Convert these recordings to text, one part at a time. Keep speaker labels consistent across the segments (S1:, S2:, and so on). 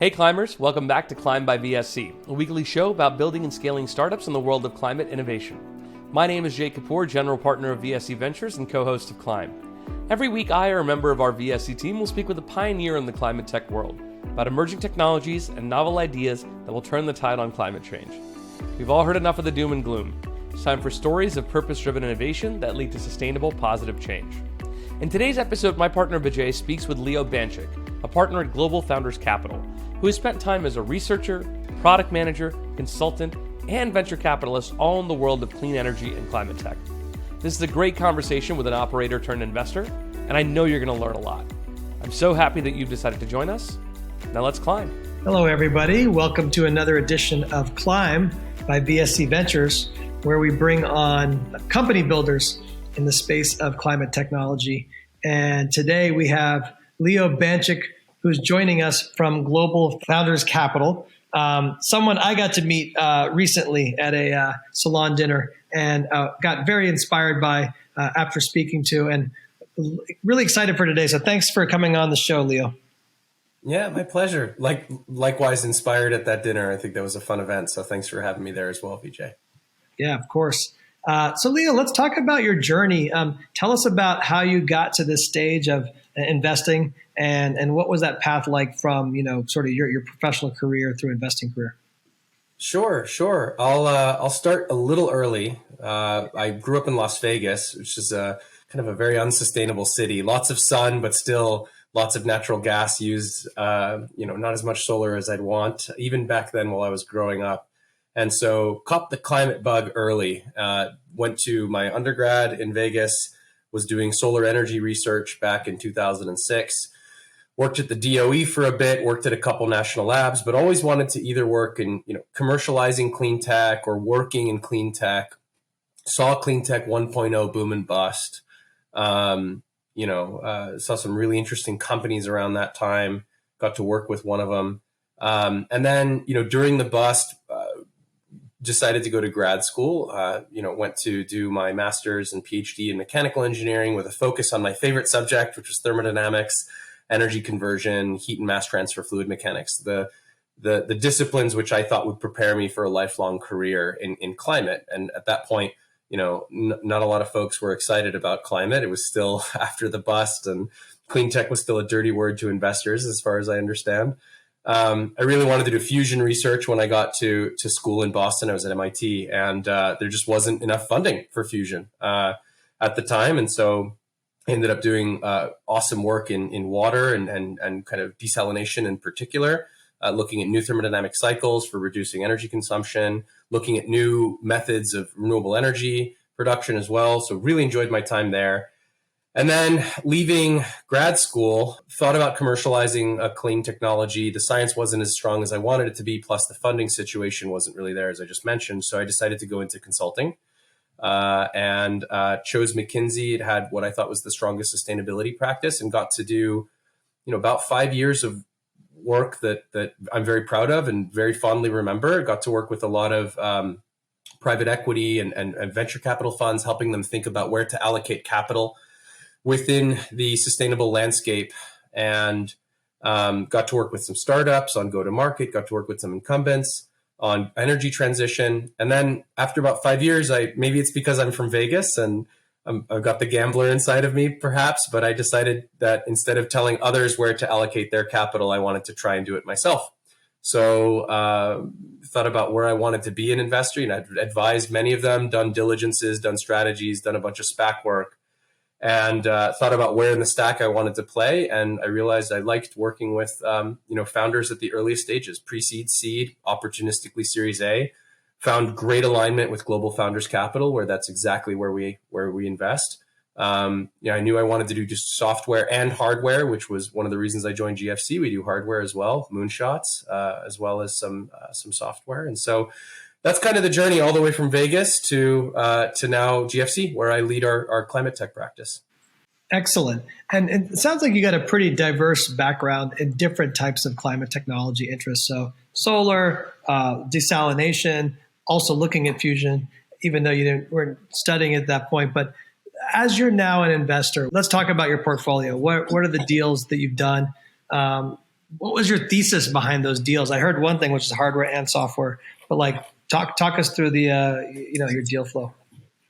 S1: Hey climbers, welcome back to Climb by VSC, a weekly show about building and scaling startups in the world of climate innovation. My name is Jay Kapoor, general partner of VSC Ventures and co-host of Climb. Every week I or a member of our VSC team will speak with a pioneer in the climate tech world about emerging technologies and novel ideas that will turn the tide on climate change. We've all heard enough of the doom and gloom. It's time for stories of purpose-driven innovation that lead to sustainable, positive change. In today's episode, my partner Vijay speaks with Leo Banchik, a partner at Global Founders Capital, who has spent time as a researcher, product manager, consultant, and venture capitalist all in the world of clean energy and climate tech. This is a great conversation with an operator turned investor, and I know you're going to learn a lot. I'm so happy that you've decided to join us. Now let's climb.
S2: Hello, everybody. Welcome to another edition of Climb by VSC Ventures, where we bring on company builders in the space of climate technology. And today we have Leo Banchik, who's joining us from Global Founders Capital, someone I got to meet recently at a salon dinner and got very inspired by after speaking to, and really excited for today. So thanks for coming on the show, Leo.
S3: Yeah, my pleasure. Likewise inspired at that dinner. I think that was a fun event. So thanks for having me there as well, Vijay.
S2: Yeah, of course. So Leo, let's talk about your journey. Tell us about how you got to this stage of investing, and what was that path like from, sort of your professional career through investing career?
S3: Sure. I'll start a little early. I grew up in Las Vegas, which is a kind of a very unsustainable city. Lots of sun, but still lots of natural gas used. Not as much solar as I'd want, even back then while I was growing up. And so caught the climate bug early. Went to my undergrad in Vegas, was doing solar energy research back in 2006. Worked at the DOE for a bit, worked at a couple national labs, but always wanted to either work in commercializing clean tech or working in clean tech. Saw clean tech 1.0 boom and bust. Saw some really interesting companies around that time. Got to work with one of them. And then, during the bust, decided to go to grad school, went to do my master's and PhD in mechanical engineering with a focus on my favorite subject, which was thermodynamics, energy conversion, heat and mass transfer fluid mechanics, the disciplines which I thought would prepare me for a lifelong career in climate. And at that point, not a lot of folks were excited about climate. It was still after the bust, and clean tech was still a dirty word to investors, as far as I understand. I really wanted to do fusion research when I got to school in Boston. I was at MIT, and there just wasn't enough funding for fusion at the time. And so I ended up doing awesome work in water and kind of desalination in particular, looking at new thermodynamic cycles for reducing energy consumption, looking at new methods of renewable energy production as well. So really enjoyed my time there. And then leaving grad school, thought about commercializing a clean technology. The science wasn't as strong as I wanted it to be, plus the funding situation wasn't really there, as I just mentioned. So I decided to go into consulting and chose McKinsey. It had what I thought was the strongest sustainability practice, and got to do about 5 years of work that I'm very proud of and very fondly remember. Got to work with a lot of private equity and venture capital funds, helping them think about where to allocate capital within the sustainable landscape, and got to work with some startups on go-to-market, got to work with some incumbents on energy transition. And then after about 5 years, maybe it's because I'm from Vegas and I've got the gambler inside of me perhaps, but I decided that instead of telling others where to allocate their capital, I wanted to try and do it myself. So thought about where I wanted to be an investor, and I'd advised many of them, done diligences, done strategies, done a bunch of SPAC work, and thought about where in the stack I wanted to play. And I realized I liked working with, founders at the earliest stages, pre-seed, seed, opportunistically Series A. Found great alignment with Global Founders Capital, where that's exactly where we invest. I knew I wanted to do just software and hardware, which was one of the reasons I joined GFC. We do hardware as well, moonshots, as well as some software. And so that's kind of the journey all the way from Vegas to now GFC, where I lead our climate tech practice.
S2: Excellent. And it sounds like you got a pretty diverse background in different types of climate technology interests. So solar, desalination, also looking at fusion, even though you weren't studying at that point. But as you're now an investor, let's talk about your portfolio. What are the deals that you've done? what was your thesis behind those deals? I heard one thing, which is hardware and software, but like talk us through the your deal flow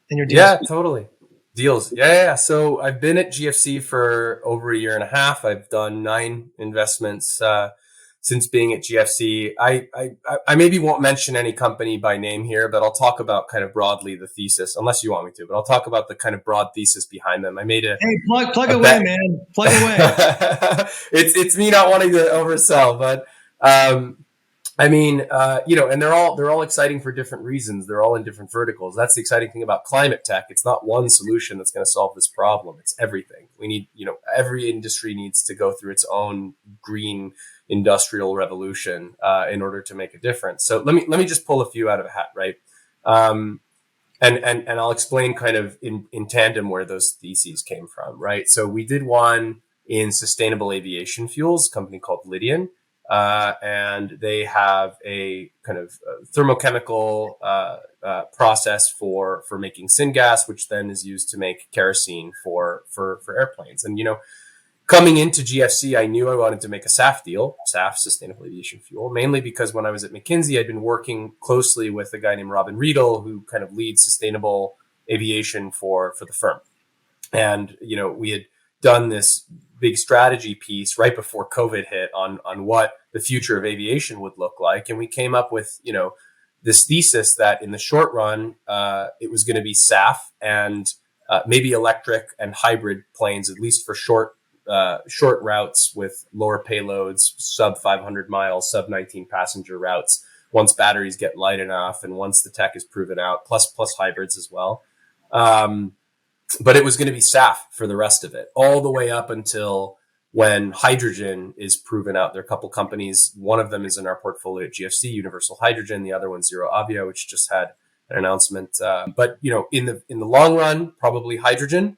S2: and your deals.
S3: Yeah, totally. Deals. Yeah. So I've been at GFC for over a year and a half. I've done 9 investments since being at GFC. I maybe won't mention any company by name here, but I'll talk about kind of broadly the thesis, unless you want me to. But I'll talk about the kind of broad thesis behind them. I made a
S2: plug away, bet. Man, plug away.
S3: It's me not wanting to oversell, but and they're all exciting for different reasons. They're all in different verticals. That's the exciting thing about climate tech. It's not one solution that's going to solve this problem. It's everything. We need, every industry needs to go through its own green industrial revolution in order to make a difference. So let me just pull a few out of a hat, right? And I'll explain kind of in tandem where those theses came from, right? So we did one in sustainable aviation fuels, a company called Lydian. And they have a kind of thermochemical process for making syngas, which then is used to make kerosene for airplanes. And coming into GFC, I knew I wanted to make a SAF deal, SAF, sustainable aviation fuel, mainly because when I was at McKinsey, I'd been working closely with a guy named Robin Riedel, who kind of leads sustainable aviation for the firm. And we had done this big strategy piece right before COVID hit on what the future of aviation would look like. And we came up with, this thesis that in the short run, it was going to be SAF and maybe electric and hybrid planes, at least for short routes with lower payloads, sub 500 miles, sub 19 passenger routes, once batteries get light enough and once the tech is proven out, plus hybrids as well. But it was going to be SAF for the rest of it, all the way up until when hydrogen is proven out. There are a couple companies. One of them is in our portfolio at GFC, Universal Hydrogen. The other one's Zero Avia, which just had an announcement. But in the long run, probably hydrogen.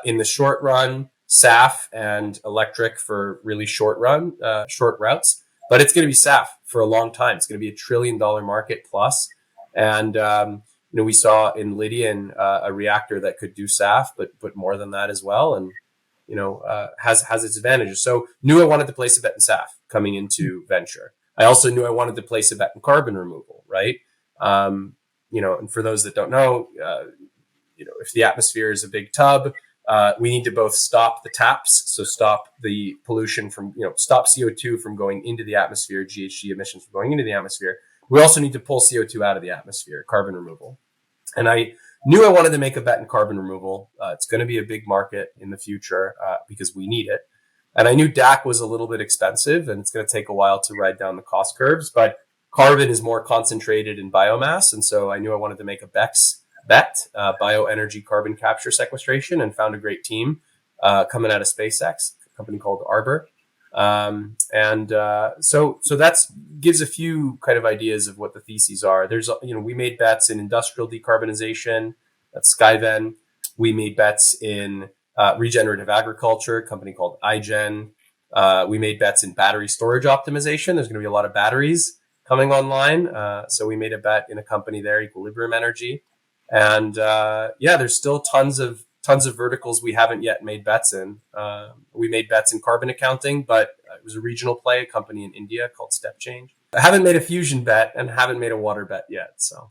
S3: In the short run, SAF and electric for really short routes. But it's going to be SAF for a long time. It's going to be $1 trillion market plus. And we saw in Lydian a reactor that could do SAF, but more than that as well, and has its advantages. So knew I wanted to place a bet in SAF coming into venture. I also knew I wanted to place a bet in carbon removal, right? And for those that don't know, if the atmosphere is a big tub, we need to both stop the taps, so stop the pollution from, stop CO2 from going into the atmosphere, GHG emissions from going into the atmosphere. We also need to pull CO2 out of the atmosphere, carbon removal. And I knew I wanted to make a bet in carbon removal. It's going to be a big market in the future because we need it. And I knew DAC was a little bit expensive and it's going to take a while to ride down the cost curves, but carbon is more concentrated in biomass. And so I knew I wanted to make a BECS bet, bioenergy carbon capture sequestration, and found a great team coming out of SpaceX, a company called Arbor. So that's gives a few kind of ideas of what the theses are. There's, we made bets in industrial decarbonization, that's Skyven. We made bets in regenerative agriculture, a company called iGen. We made bets in battery storage optimization. There's going to be a lot of batteries coming online. So we made a bet in a company there, Equilibrium Energy. And there's still tons of verticals we haven't yet made bets in. We made bets in carbon accounting, but it was a regional play, a company in India called Step Change. I haven't made a fusion bet and haven't made a water bet yet. So,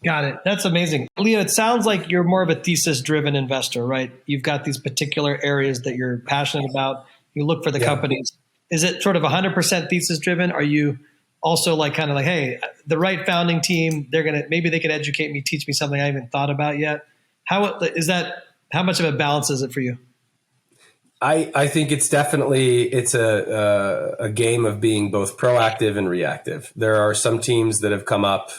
S2: got it. That's amazing. Leo, it sounds like you're more of a thesis-driven investor, right? You've got these particular areas that you're passionate about. You look for the companies. Is it sort of 100% thesis-driven? Are you also kind of like, hey, the right founding team, maybe they can educate me, teach me something I haven't thought about yet? How much of a balance is it for you?
S3: I think it's a game of being both proactive and reactive. There are some teams that have come up,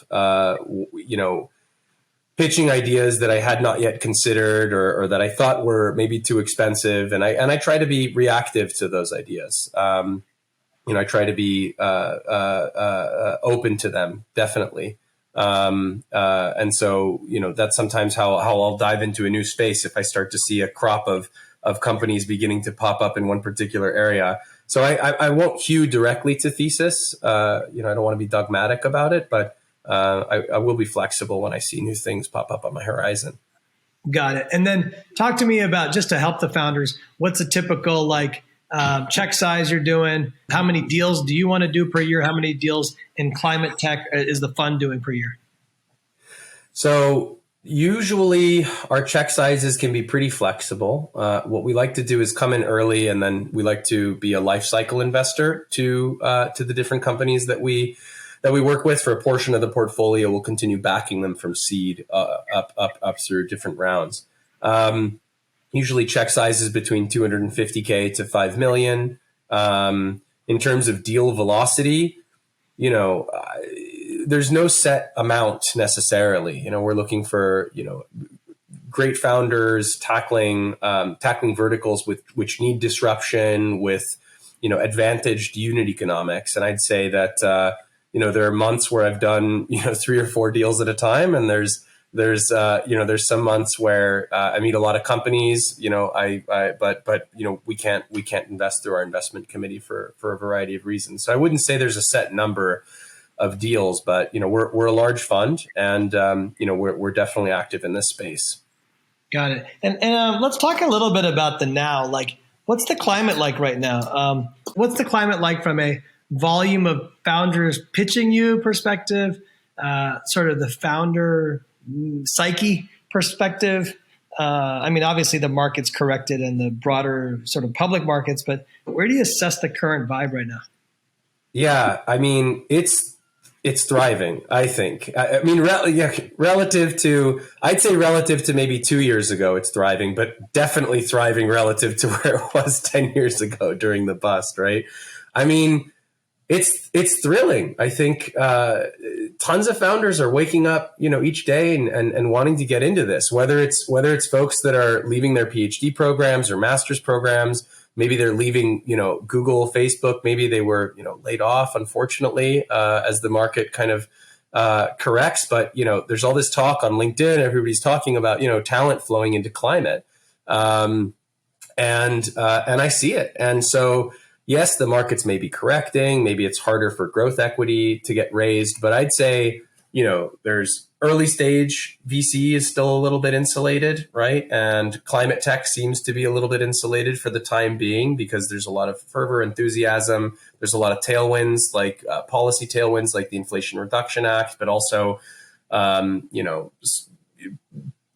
S3: pitching ideas that I had not yet considered or that I thought were maybe too expensive, and I try to be reactive to those ideas. I try to be open to them, definitely. And so, that's sometimes how I'll dive into a new space if I start to see a crop of companies beginning to pop up in one particular area. So I won't hew directly to thesis. I don't want to be dogmatic about it, but I will be flexible when I see new things pop up on my horizon.
S2: Got it. And then talk to me about, just to help the founders, what's a typical check size you're doing. How many deals do you want to do per year? How many deals in climate tech is the fund doing per year?
S3: So usually our check sizes can be pretty flexible. What we like to do is come in early, and then we like to be a life cycle investor to the different companies that we work with. For a portion of the portfolio, we'll continue backing them from seed up through different rounds. Usually check sizes between 250K to 5 million. In terms of deal velocity, there's no set amount necessarily. We're looking for, great founders tackling verticals which need disruption with, advantaged unit economics. And I'd say that, there are months where I've done, 3 or 4 deals at a time. And there's some months where I meet a lot of companies, but we can't invest through our investment committee for a variety of reasons. So I wouldn't say there's a set number of deals, but we're a large fund, and we're definitely active in this space.
S2: Got it. And let's talk a little bit about the now. Like, what's the climate like right now? What's the climate like from a volume of founders pitching you perspective, sort of the founder psyche perspective? Obviously the market's corrected in the broader sort of public markets, but where do you assess the current vibe right now?
S3: Yeah, it's thriving, I think. Relative to maybe 2 years ago, it's thriving, but definitely thriving relative to where it was 10 years ago during the bust, right? It's thrilling. I think tons of founders are waking up, each day and wanting to get into this, whether it's folks that are leaving their PhD programs or master's programs. Maybe they're leaving, Google, Facebook. Maybe they were, laid off, unfortunately, as the market kind of corrects. But, there's all this talk on LinkedIn. Everybody's talking about, talent flowing into climate. And I see it. And so, yes, the markets may be correcting. Maybe it's harder for growth equity to get raised. But I'd say, there's early stage VC is still a little bit insulated, right? And climate tech seems to be a little bit insulated for the time being because there's a lot of fervor, enthusiasm. There's a lot of tailwinds, like policy tailwinds, like the Inflation Reduction Act, but also,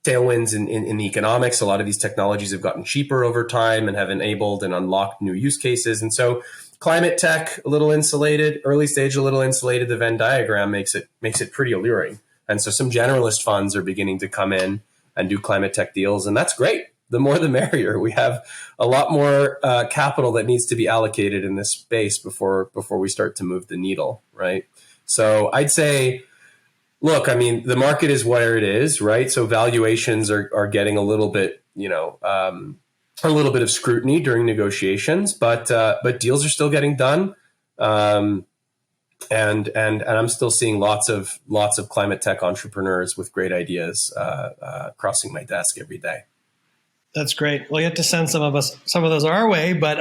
S3: tailwinds in the economics. A lot of these technologies have gotten cheaper over time and have enabled and unlocked new use cases. And so climate tech, a little insulated, early stage, a little insulated. The Venn diagram makes it pretty alluring. And so some generalist funds are beginning to come in and do climate tech deals. And that's great. The more, the merrier. We have a lot more capital that needs to be allocated in this space before we start to move the needle, right? So I'd say, look, the market is where it is, right? So valuations are getting a little bit, a little bit of scrutiny during negotiations, but deals are still getting done. And I'm still seeing lots of climate tech entrepreneurs with great ideas crossing my desk every day.
S2: That's great. Well, you have to send some of those our way, but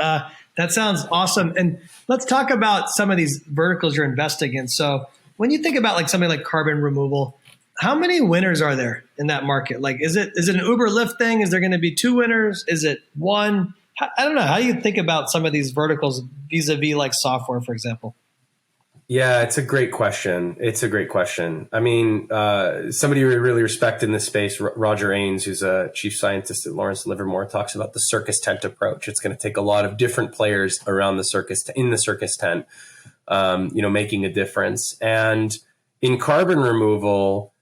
S2: that sounds awesome. And let's talk about some of these verticals you're investing in. So when you think about something like carbon removal, how many winners are there in that market? Like, is it an Uber Lyft thing? Is there going to be 2 winners? Is it 1? I don't know. How do you think about some of these verticals vis-a-vis like software, for example?
S3: Yeah, it's a great question. Somebody we really respect in this space, Roger Ains, who's a chief scientist at Lawrence Livermore, talks about the circus tent approach. It's going to take a lot of different players around the circus, in the circus tent, making a difference. And in carbon removal,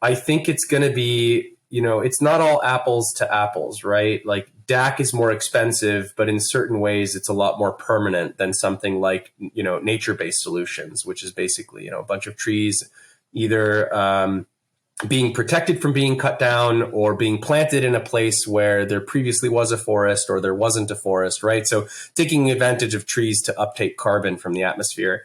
S3: I think it's going to be, it's not all apples to apples, right? Like DAC is more expensive, but in certain ways, it's a lot more permanent than something like, nature-based solutions, which is basically, a bunch of trees either being protected from being cut down or being planted in a place where there previously was a forest or there wasn't a forest, right? So taking advantage of trees to uptake carbon from the atmosphere.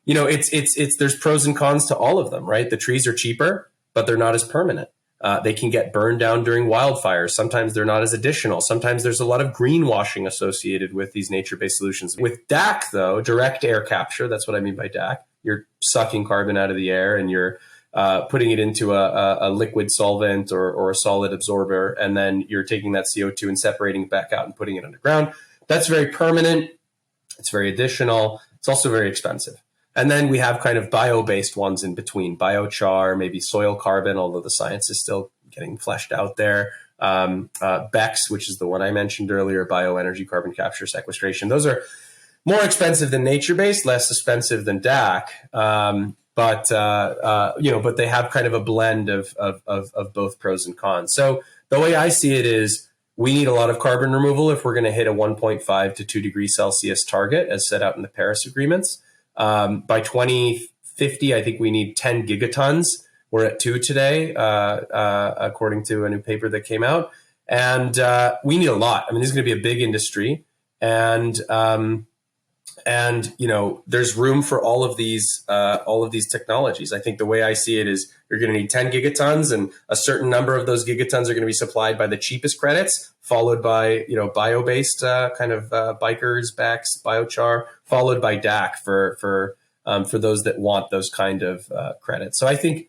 S3: There's pros and cons to all of them, right? The trees are cheaper, but they're not as permanent. They can get burned down during wildfires. Sometimes they're not as additional. Sometimes there's a lot of greenwashing associated with these nature-based solutions. With DAC, though, direct air capture, that's what I mean by DAC. You're sucking carbon out of the air and you're putting it into a liquid solvent or a solid absorber, and then you're taking that CO2 and separating it back out and putting it underground. that's very permanent. It's very additional. It's also very expensive. And then we have kind of bio-based ones in between, biochar, maybe soil carbon, although the science is still getting fleshed out there. BECS, which is the one I mentioned earlier, bioenergy carbon capture sequestration. Those are more expensive than nature-based, less expensive than DAC. But they have kind of a blend of both pros and cons. So the way I see it is we need a lot of carbon removal if we're going to hit a 1.5 to 2 degrees Celsius target as set out in the Paris agreements. By 2050, I think we need 10 gigatons. We're at 2 today, according to a new paper that came out. And we need a lot. I mean, this is going to be a big industry. And there's room for all of these technologies. I think the way I see it is you're going to need 10 gigatons, and a certain number of those gigatons are going to be supplied by the cheapest credits, followed by bio-based bikers, BECS, biochar, followed by DAC for those that want those kind of credits. So I think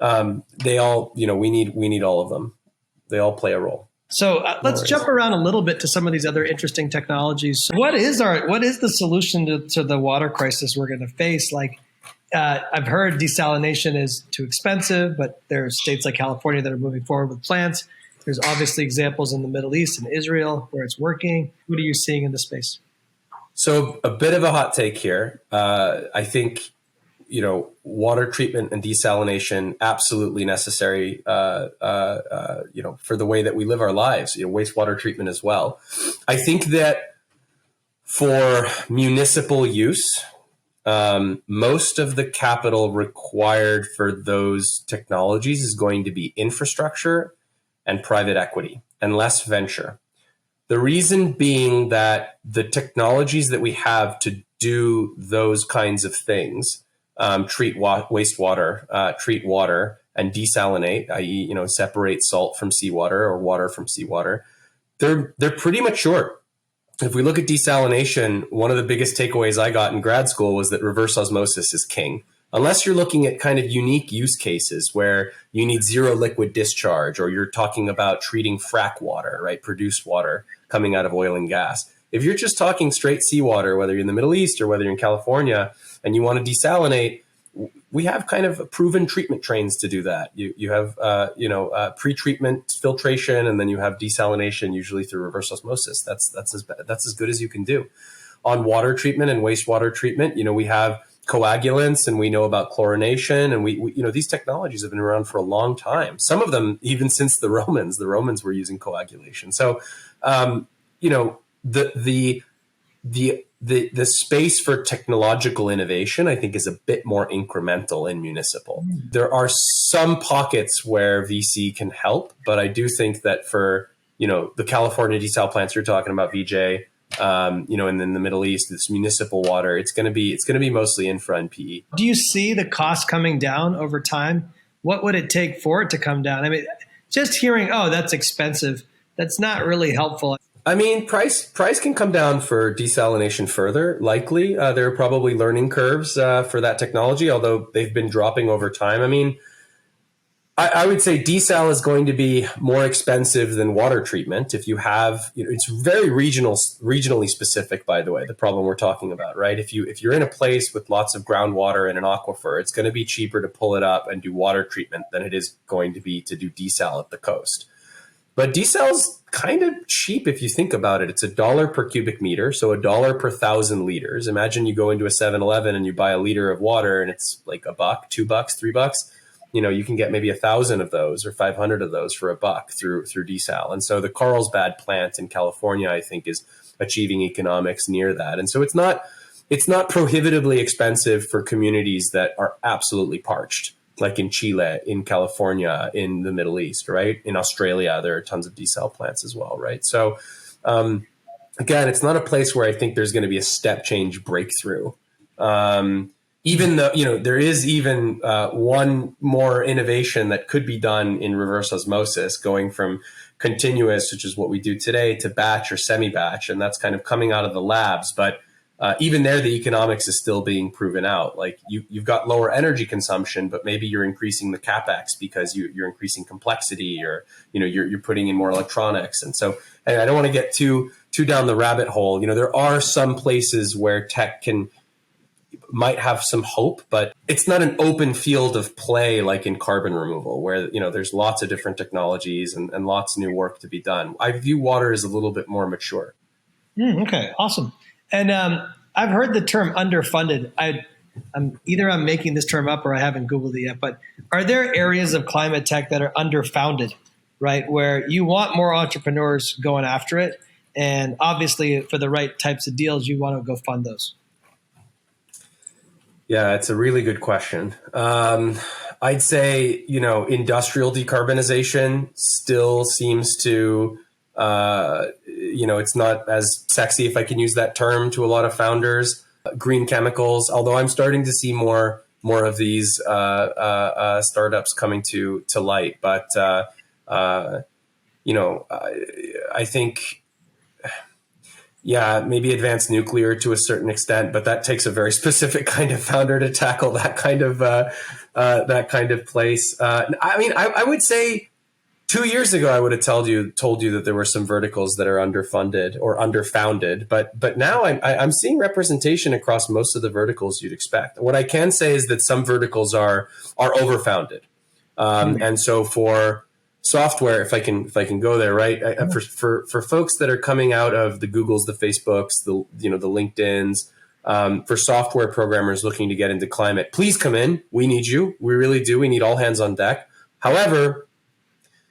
S3: they all we need all of them. They all play a role.
S2: So let's jump around a little bit to some of these other interesting technologies. What is the solution to the water crisis we're going to face? Like, I've heard desalination is too expensive, but there are states like California that are moving forward with plants. There's obviously examples in the Middle East and Israel where it's working. What are you seeing in the space?
S3: So a bit of a hot take here. I think water treatment and desalination absolutely necessary, for the way that we live our lives, wastewater treatment as well. I think that for municipal use, most of the capital required for those technologies is going to be infrastructure and private equity and less venture. The reason being that the technologies that we have to do those kinds of things, treat wastewater, treat water, and desalinate, i.e., separate salt from seawater or water from seawater, they're pretty mature. If we look at desalination, one of the biggest takeaways I got in grad school was that reverse osmosis is king. Unless you're looking at kind of unique use cases where you need zero liquid discharge, or you're talking about treating frack water, right, produced water coming out of oil and gas. If you're just talking straight seawater, whether you're in the Middle East or whether you're in California and you want to desalinate, we have kind of proven treatment trains to do that. You have pre-treatment filtration, and then you have desalination, usually through reverse osmosis. That's as good as you can do. On water treatment and wastewater treatment, we have coagulants, and we know about chlorination, and we these technologies have been around for a long time. Some of them even since the Romans. The Romans were using coagulation. So, the space for technological innovation, I think, is a bit more incremental in municipal. There are some pockets where VC can help, but I do think that for, the California desal plants you're talking about, VJ, and in the Middle East, this municipal water, it's going to be mostly infra and PE.
S2: Do you see the cost coming down over time? What would it take for it to come down? I mean, just hearing, oh, that's expensive, that's not really helpful.
S3: I mean, price can come down for desalination further. Likely, there are probably learning curves for that technology, although they've been dropping over time. I mean, I would say desal is going to be more expensive than water treatment. If you have, it's very regionally specific, by the way, the problem we're talking about, right? If you're in a place with lots of groundwater and an aquifer, it's going to be cheaper to pull it up and do water treatment than it is going to be to do desal at the coast. But desal's kind of cheap if you think about it. It's $1 per cubic meter, so $1 per 1,000 liters. Imagine you go into a 7-Eleven and you buy a liter of water, and it's like $1, $2, $3. You can get maybe 1,000 of those or 500 of those for $1 through desal. And so the Carlsbad plant in California, I think, is achieving economics near that. And so it's not prohibitively expensive for communities that are absolutely parched, like in Chile, in California, in the Middle East, right? In Australia, there are tons of desal plants as well, right? So again, it's not a place where I think there's going to be a step change breakthrough. Even though, there is even one more innovation that could be done in reverse osmosis, going from continuous, which is what we do today, to batch or semi-batch, and that's kind of coming out of the labs. But even there, the economics is still being proven out. Like you've got lower energy consumption, but maybe you're increasing the capex because you're increasing complexity, or you're putting in more electronics. And so, and I don't want to get too too down the rabbit hole. There are some places where tech might have some hope, but it's not an open field of play like in carbon removal, where there's lots of different technologies and lots of new work to be done. I view water as a little bit more mature.
S2: Okay, awesome. And I've heard the term underfunded. I'm making this term up or I haven't Googled it yet, but are there areas of climate tech that are underfounded, right? Where you want more entrepreneurs going after it. And obviously for the right types of deals, you want to go fund those.
S3: Yeah, it's a really good question. I'd say, industrial decarbonization still seems to, it's not as sexy, if I can use that term, to a lot of founders. Green chemicals, although I'm starting to see more of these startups coming to light. But, I think, maybe advanced nuclear to a certain extent, but that takes a very specific kind of founder to tackle that kind of place. I would say 2 years ago, I would have told you that there were some verticals that are underfunded or underfounded, but now I'm seeing representation across most of the verticals you'd expect. What I can say is that some verticals are overfounded, and so for software, if I can go there, right? For folks that are coming out of the Googles, the Facebooks, the LinkedIns, for software programmers looking to get into climate, please come in. We need you. We really do. We need all hands on deck. However,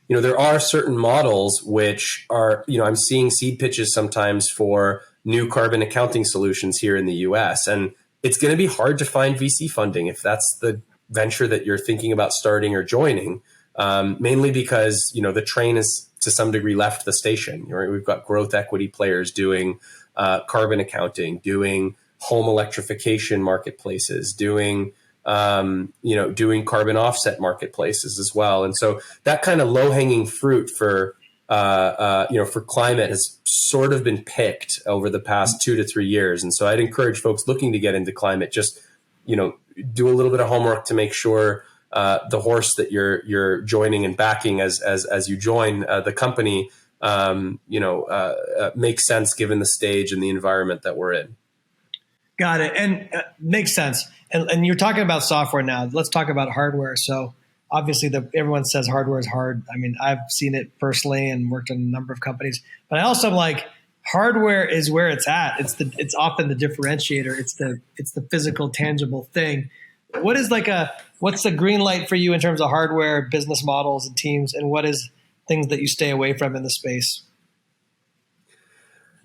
S3: there are certain models which are, I'm seeing seed pitches sometimes for new carbon accounting solutions here in the US. And it's going to be hard to find VC funding if that's the venture that you're thinking about starting or joining. Mainly because, the train has to some degree left the station. Right? We've got growth equity players doing carbon accounting, doing home electrification marketplaces, doing carbon offset marketplaces as well. And so that kind of low hanging fruit for climate has sort of been picked over the past 2 to 3 years. And so I'd encourage folks looking to get into climate, just, do a little bit of homework to make sure the horse that you're joining and backing as you join the company, makes sense given the stage and the environment that we're in.
S2: Got it. And makes sense. And you're talking about software now. Let's talk about hardware. So obviously everyone says hardware is hard. I mean, I've seen it personally and worked in a number of companies, but I also am like, hardware is where it's at. It's often the differentiator. It's the physical, tangible thing. What's the green light for you in terms of hardware, business models and teams, and what is things that you stay away from in the space?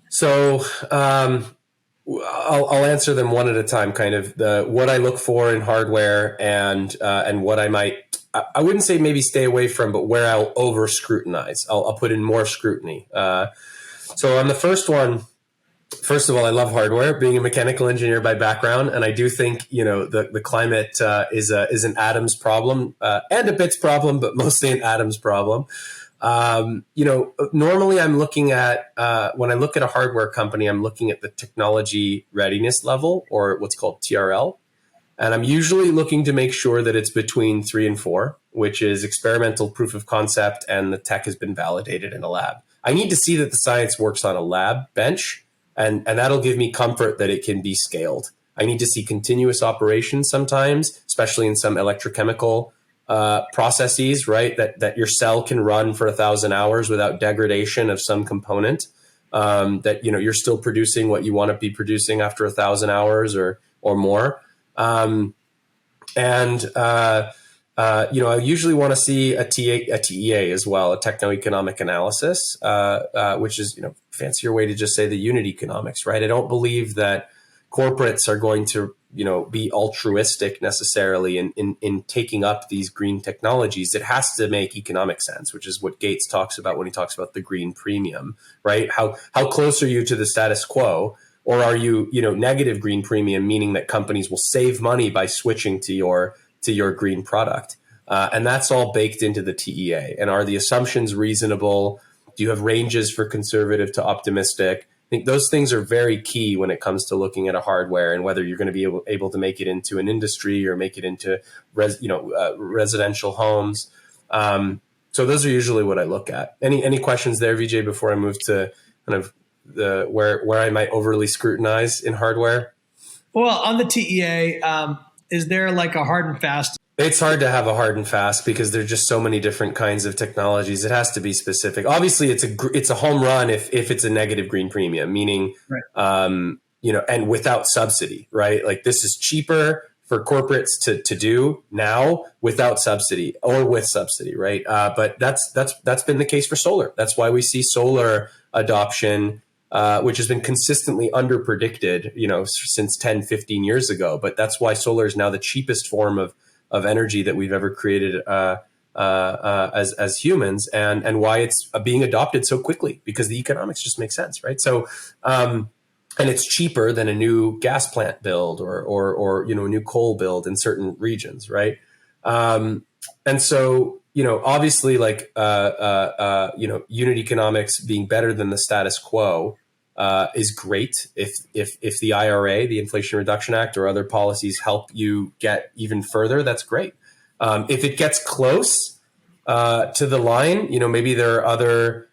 S3: So I'll answer them one at a time, kind of what I look for in hardware and what I wouldn't say maybe stay away from, but where I'll over scrutinize. I'll put in more scrutiny. So on the first one, first of all, I love hardware, being a mechanical engineer by background. And I do think, the climate is an atoms problem and a bits problem, but mostly an atoms problem. Normally I'm looking at, when I look at a hardware company, I'm looking at the technology readiness level, or what's called TRL. And I'm usually looking to make sure that it's between 3 and 4, which is experimental proof of concept and the tech has been validated in a lab. I need to see that the science works on a lab bench, and that'll give me comfort that it can be scaled. I need to see continuous operations sometimes, especially in some electrochemical processes, right? That your cell can run for 1,000 hours without degradation of some component. That you're still producing what you want to be producing after 1,000 hours or more. I usually want to see a TEA as well, a techno-economic analysis, which is, fancier way to just say the unit economics, right? I don't believe that corporates are going to, be altruistic necessarily in taking up these green technologies. It has to make economic sense, which is what Gates talks about when he talks about the green premium, right? How close are you to the status quo? Or are you, negative green premium, meaning that companies will save money by switching to your green product? And that's all baked into the TEA. And are the assumptions reasonable? Do you have ranges for conservative to optimistic? I think those things are very key when it comes to looking at a hardware and whether you're going to be able to make it into an industry or make it into residential homes. So those are usually what I look at. Any questions there, Vijay, before I move to kind of where I might overly scrutinize in hardware?
S2: Well, on the TEA, is there like a hard and fast?
S3: It's hard to have a hard and fast because there's just so many different kinds of technologies. It has to be specific. Obviously, it's a home run if it's a negative green premium, meaning,
S2: Right.
S3: And without subsidy, right? Like this is cheaper for corporates to do now without subsidy or with subsidy, right? But that's been the case for solar. That's why we see solar adoption, which has been consistently underpredicted, since 10, 15 years ago. But that's why solar is now the cheapest form of energy that we've ever created as humans, and why it's being adopted so quickly, because the economics just make sense, right? So, and it's cheaper than a new gas plant build or a new coal build in certain regions, right? And so, obviously, like unit economics being better than the status quo is great. If the IRA, the Inflation Reduction Act, or other policies help you get even further, that's great. If it gets close to the line, maybe there are other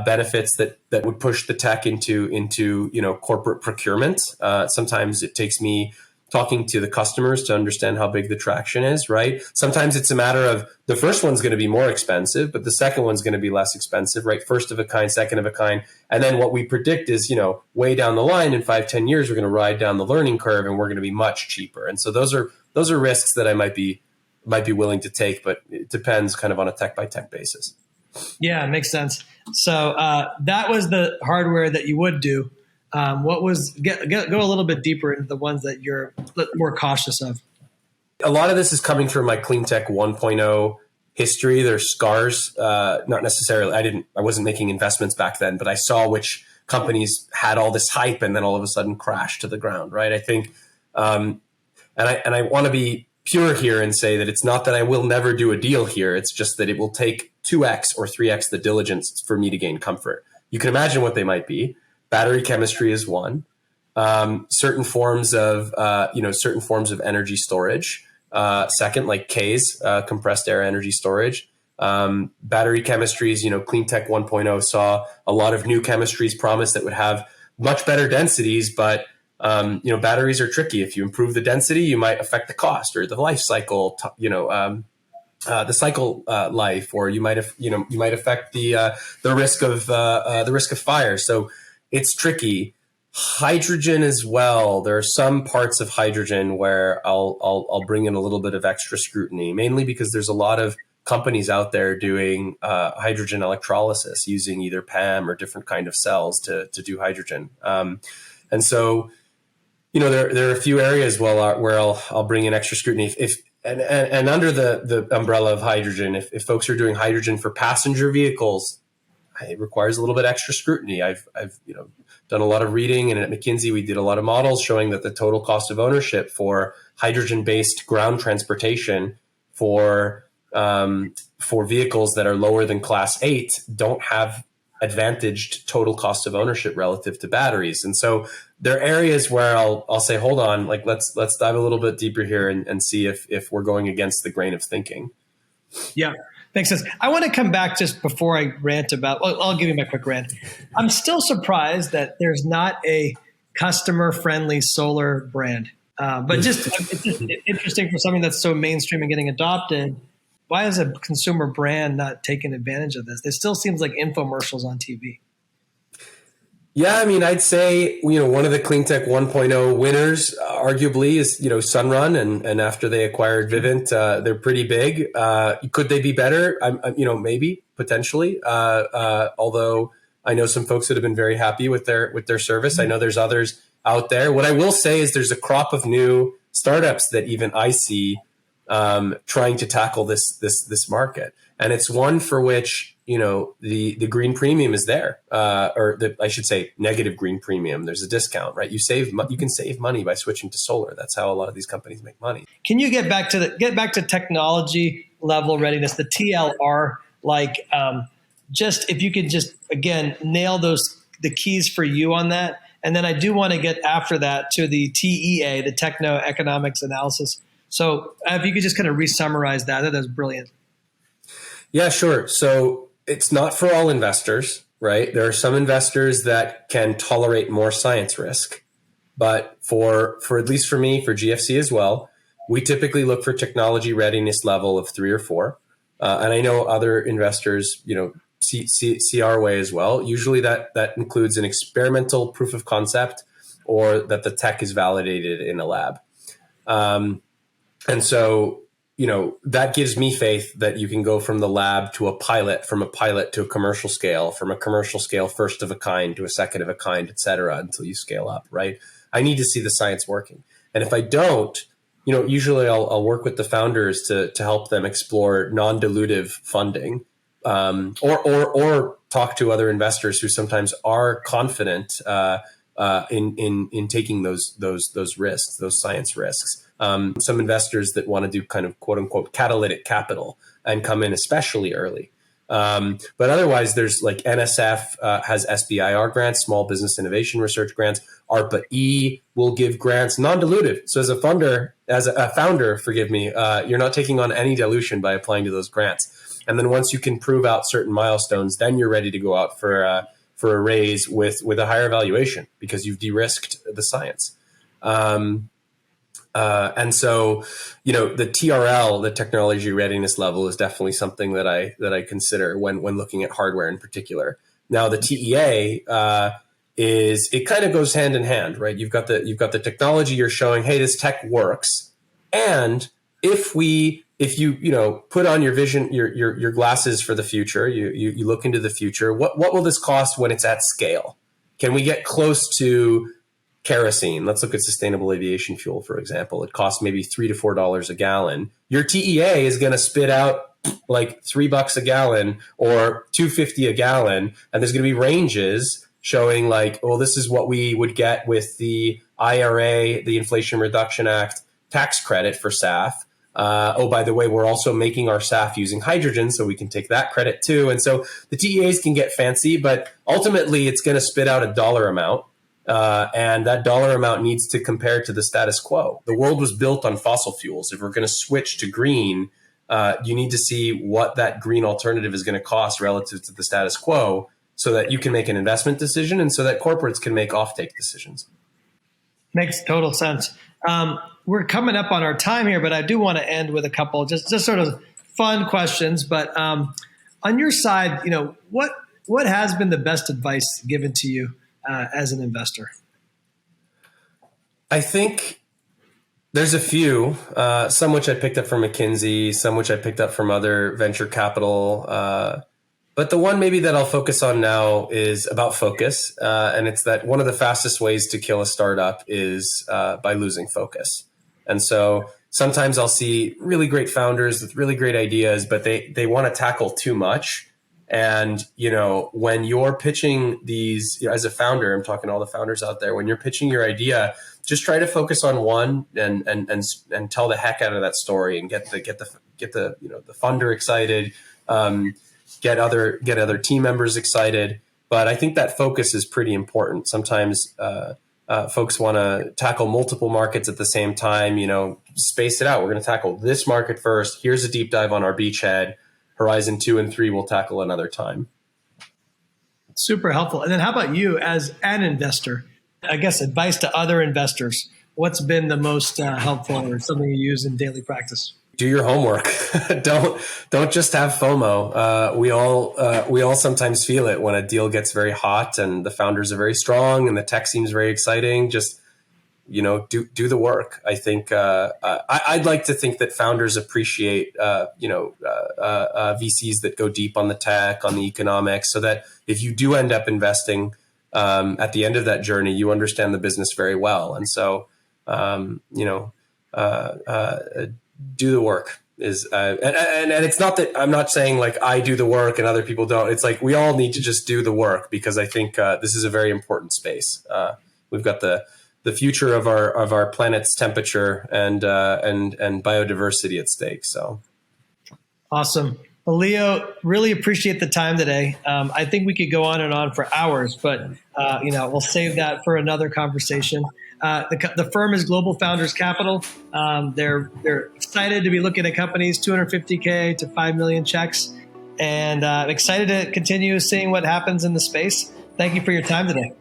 S3: benefits that would push the tech into corporate procurement. Sometimes it takes me talking to the customers to understand how big the traction is, right? Sometimes it's a matter of the first one's going to be more expensive, but the second one's going to be less expensive, right? First of a kind, second of a kind. And then what we predict is, way down the line in 5-10 years, we're going to ride down the learning curve and we're going to be much cheaper. And so those are risks that I might be willing to take, but it depends kind of on a tech by tech basis.
S2: Yeah, it makes sense. So that was the hardware that you would do. What was go a little bit deeper into the ones that you're more cautious of?
S3: A lot of this is coming from my clean tech 1.0 history. There's scars, not necessarily. I wasn't making investments back then, but I saw which companies had all this hype and then all of a sudden crashed to the ground, right? I think, and I want to be pure here and say that it's not that I will never do a deal here. It's just that it will take 2x or 3x the diligence for me to gain comfort. You can imagine what they might be. Battery chemistry is one. Certain forms of energy storage. Second, like CAES, compressed air energy storage. Battery chemistries, Clean Tech 1.0 saw a lot of new chemistries promised that would have much better densities, but batteries are tricky. If you improve the density, you might affect the cost or the life cycle, the cycle life, or you might affect the risk of fire. So it's tricky. Hydrogen as well. There are some parts of hydrogen where I'll bring in a little bit of extra scrutiny, mainly because there's a lot of companies out there doing hydrogen electrolysis using either PAM or different kind of cells to do hydrogen. And so, there are a few areas where I'll bring in extra scrutiny. And under the umbrella of hydrogen, if folks are doing hydrogen for passenger vehicles, it requires a little bit extra scrutiny. I've done a lot of reading, and at McKinsey we did a lot of models showing that the total cost of ownership for hydrogen-based ground transportation for vehicles that are lower than Class 8 don't have advantaged total cost of ownership relative to batteries. And so there are areas where I'll say, hold on, like let's dive a little bit deeper here and see if we're going against the grain of thinking.
S2: Yeah, makes sense. I want to come back just before I rant about, I'll give you my quick rant. I'm still surprised that there's not a customer-friendly solar brand. But it's just interesting for something that's so mainstream and getting adopted. Why is a consumer brand not taking advantage of this? There still seems like infomercials on TV.
S3: Yeah, I mean, I'd say, one of the Clean Tech 1.0 winners arguably is, Sunrun. And after they acquired Vivint, they're pretty big. Could they be better? Maybe, potentially. Although I know some folks that have been very happy with their service. I know there's others out there. What I will say is there's a crop of new startups that even I see trying to tackle this market. And it's one for which, the green premium is there, I should say negative green premium. There's a discount, right? You can save money by switching to solar. That's how a lot of these companies make money.
S2: Can you get back to technology level readiness, the TLR, just if you could just again nail the keys for you on that. And then I do want to get after that to the TEA, the techno economics analysis. So if you could just kind of re-summarize that was brilliant.
S3: Yeah, sure. So it's not for all investors, right? There are some investors that can tolerate more science risk. But for at least for me, for GFC as well, we typically look for technology readiness level of 3 or 4. And I know other investors, see our way as well. Usually that includes an experimental proof of concept or that the tech is validated in a lab. And so, that gives me faith that you can go from the lab to a pilot, from a pilot to a commercial scale, from a commercial scale, first of a kind to a second of a kind, et cetera, until you scale up, right? I need to see the science working. And if I don't, usually I'll work with the founders to help them explore non-dilutive funding, or talk to other investors who sometimes are confident in taking those risks, those science risks. Some investors that want to do kind of quote unquote catalytic capital and come in especially early. But otherwise, there's like NSF has SBIR grants, Small Business Innovation Research grants. ARPA-E will give grants non-dilutive. So as a founder, forgive me, you're not taking on any dilution by applying to those grants. And then once you can prove out certain milestones, then you're ready to go out for a raise with a higher valuation because you've de-risked the science. And so, the TRL, the technology readiness level, is definitely something that I consider when looking at hardware in particular. Now, the TEA it kind of goes hand in hand, right? You've got the technology, you're showing, hey, this tech works, and if you put on your vision, your glasses for the future, you look into the future, what will this cost when it's at scale? Can we get close to kerosene? Let's look at sustainable aviation fuel, for example. It costs maybe $3 to $4 a gallon. Your TEA is going to spit out like $3 a gallon or $2.50 a gallon, and there's going to be ranges showing like, well, this is what we would get with the IRA, the Inflation Reduction Act tax credit for SAF. By the way, we're also making our SAF using hydrogen, so we can take that credit too. And so the TEAs can get fancy, but ultimately it's going to spit out a dollar amount. And that dollar amount needs to compare to the status quo. The world was built on fossil fuels. If we're going to switch to green, you need to see what that green alternative is going to cost relative to the status quo so that you can make an investment decision and so that corporates can make offtake decisions.
S2: Makes total sense. We're coming up on our time here, but I do want to end with a couple just sort of fun questions. But on your side, what has been the best advice given to you as an investor?
S3: I think there's a few, some which I picked up from McKinsey, some which I picked up from other venture capital. But the one maybe that I'll focus on now is about focus. And it's that one of the fastest ways to kill a startup is by losing focus. And so sometimes I'll see really great founders with really great ideas, but they want to tackle too much. And, when you're pitching these, as a founder, I'm talking to all the founders out there, when you're pitching your idea, just try to focus on one and tell the heck out of that story and get the funder excited, get other team members excited. But I think that focus is pretty important. Sometimes folks want to tackle multiple markets at the same time, space it out. We're going to tackle this market first. Here's a deep dive on our beachhead. Horizon 2 and 3 we'll tackle another time.
S2: Super helpful. And then how about you as an investor? I guess advice to other investors. What's been the most helpful or something you use in daily practice?
S3: Do your homework. Don't just have FOMO. We all sometimes feel it when a deal gets very hot and the founders are very strong and the tech seems very exciting. Just do the work. I think I'd like to think that founders appreciate VCs that go deep on the tech, on the economics, so that if you do end up investing at the end of that journey, you understand the business very well. And so do the work is and it's not that I'm not saying like I do the work and other people don't. It's like we all need to just do the work because I think this is a very important space. We've got the future of our planet's temperature and biodiversity at stake. So
S2: awesome. Well, Leo, really appreciate the time today. I think we could go on and on for hours, but we'll save that for another conversation. The firm is Global Founders Capital. They're excited to be looking at companies, $250K to $5 million checks. and excited to continue seeing what happens in the space. Thank you for your time today.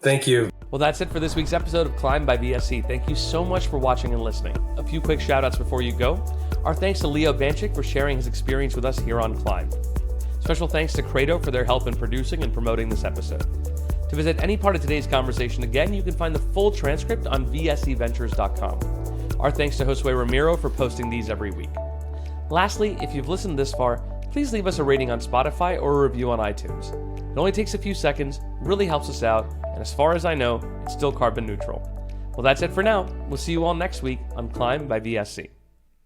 S3: Thank you.
S1: Well, that's it for this week's episode of Climb by VSC. Thank you so much for watching and listening. A few quick shout outs before you go. Our thanks to Leo Banchik for sharing his experience with us here on Climb. Special thanks to Credo for their help in producing and promoting this episode. To visit any part of today's conversation again, you can find the full transcript on vscventures.com. Our thanks to Josue Ramiro for posting these every week. Lastly, if you've listened this far, please leave us a rating on Spotify or a review on iTunes. It only takes a few seconds, really helps us out, and as far as I know, it's still carbon neutral. Well, that's it for now. We'll see you all next week on Climb by VSC.